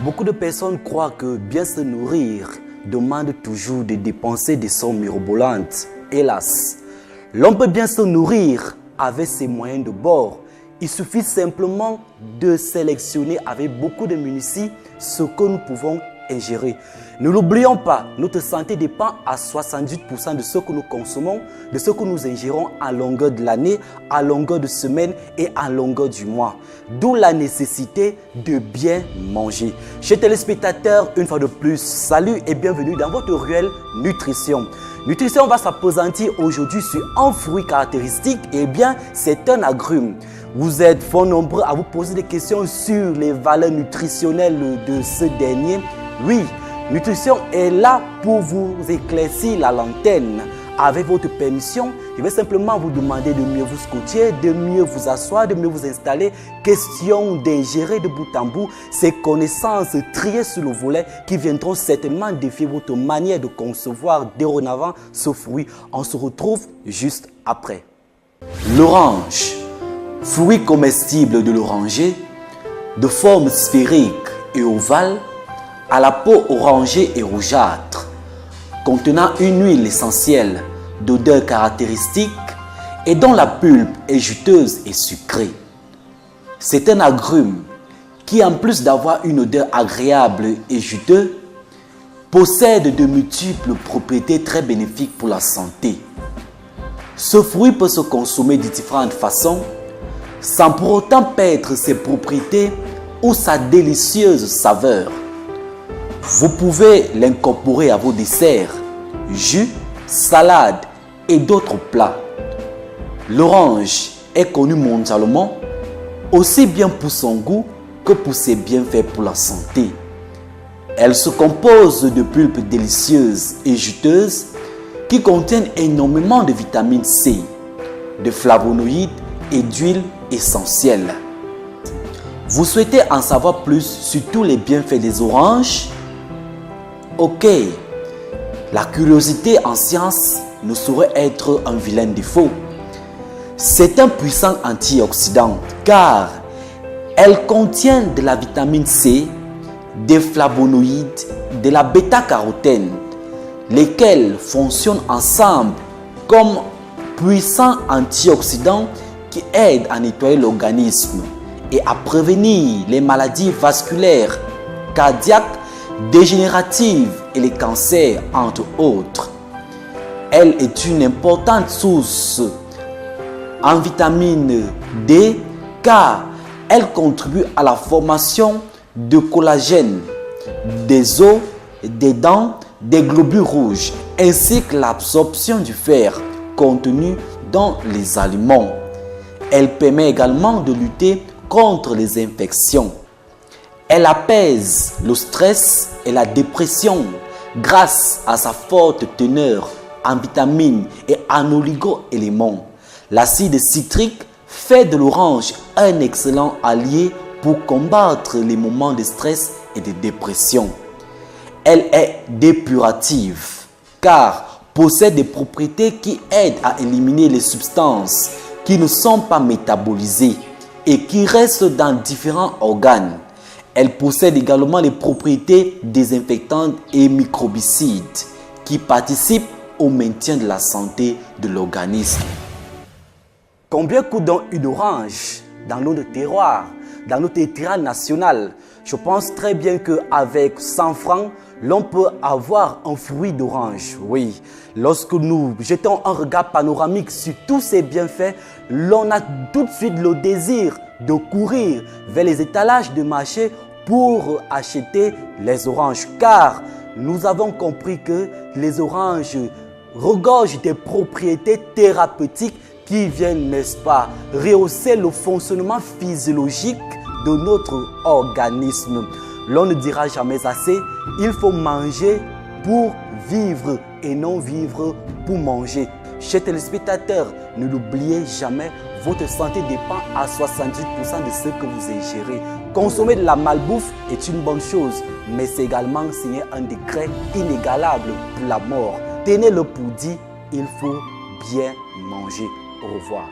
Beaucoup de personnes croient que bien se nourrir demande toujours de dépenser des sommes mirobolantes. Hélas, l'on peut bien se nourrir avec ses moyens de bord. Il suffit simplement de sélectionner avec beaucoup de minutie ce que nous pouvons ingérer. Ne l'oublions pas, notre santé dépend à 78% de ce que nous consommons, de ce que nous ingérons à longueur de l'année, à longueur de semaine et à longueur du mois. D'où la nécessité de bien manger. Chers téléspectateurs, une fois de plus, salut et bienvenue dans votre ruelle Nutrition. Nutrition va s'appesantir aujourd'hui sur un fruit caractéristique, et bien c'est un agrume. Vous êtes fort nombreux à vous poser des questions sur les valeurs nutritionnelles de ce dernier. Oui, Nutrition est là pour vous éclaircir la lanterne. Avec votre permission, je vais simplement vous demander de mieux vous scotcher, de mieux vous asseoir, de mieux vous installer. Question d'ingérer de bout en bout ces connaissances triées sur le volet qui viendront certainement défier votre manière de concevoir dorénavant ce fruit. On se retrouve juste après. L'orange, fruit comestible de l'oranger, de forme sphérique et ovale, à la peau orangée et rougeâtre, contenant une huile essentielle d'odeur caractéristique et dont la pulpe est juteuse et sucrée. C'est un agrume qui, en plus d'avoir une odeur agréable et juteuse, possède de multiples propriétés très bénéfiques pour la santé. Ce fruit peut se consommer de différentes façons, sans pour autant perdre ses propriétés ou sa délicieuse saveur. Vous pouvez l'incorporer à vos desserts, jus, salades et d'autres plats. L'orange est connue mondialement aussi bien pour son goût que pour ses bienfaits pour la santé. Elle se compose de pulpes délicieuses et juteuses qui contiennent énormément de vitamine C, de flavonoïdes et d'huiles essentielles. Vous souhaitez en savoir plus sur tous les bienfaits des oranges? Ok, la curiosité en science ne saurait être un vilain défaut. C'est un puissant antioxydant car elle contient de la vitamine C, des flavonoïdes, de la bêta-carotène, lesquels fonctionnent ensemble comme puissants antioxydants qui aident à nettoyer l'organisme et à prévenir les maladies vasculaires, cardiaques, dégénératives et les cancers, entre autres. Elle est une importante source en vitamine D car elle contribue à la formation de collagène, des os, des dents, des globules rouges, ainsi que l'absorption du fer contenu dans les aliments. Elle permet également de lutter contre les infections. Elle apaise le stress et la dépression grâce à sa forte teneur en vitamines et en oligo-éléments. L'acide citrique fait de l'orange un excellent allié pour combattre les moments de stress et de dépression. Elle est dépurative car possède des propriétés qui aident à éliminer les substances qui ne sont pas métabolisées et qui restent dans différents organes. Elle possède également les propriétés désinfectantes et microbicides qui participent au maintien de la santé de l'organisme. Combien coûte donc une orange dans notre terroir, dans notre territoire national? Je pense très bien qu'avec 100 francs, l'on peut avoir un fruit d'orange. Oui, lorsque nous jetons un regard panoramique sur tous ces bienfaits, l'on a tout de suite le désir de courir vers les étalages de marché pour acheter les oranges. Car nous avons compris que les oranges regorgent des propriétés thérapeutiques qui viennent, n'est-ce pas, rehausser le fonctionnement physiologique de notre organisme. L'on ne dira jamais assez, il faut manger pour vivre et non vivre pour manger. Chers téléspectateurs, ne l'oubliez jamais, votre santé dépend à 78% de ce que vous ingérez. Consommer de la malbouffe est une bonne chose, mais c'est également signer un décret inégalable pour la mort. Tenez-le pour dit, il faut bien manger. Au revoir.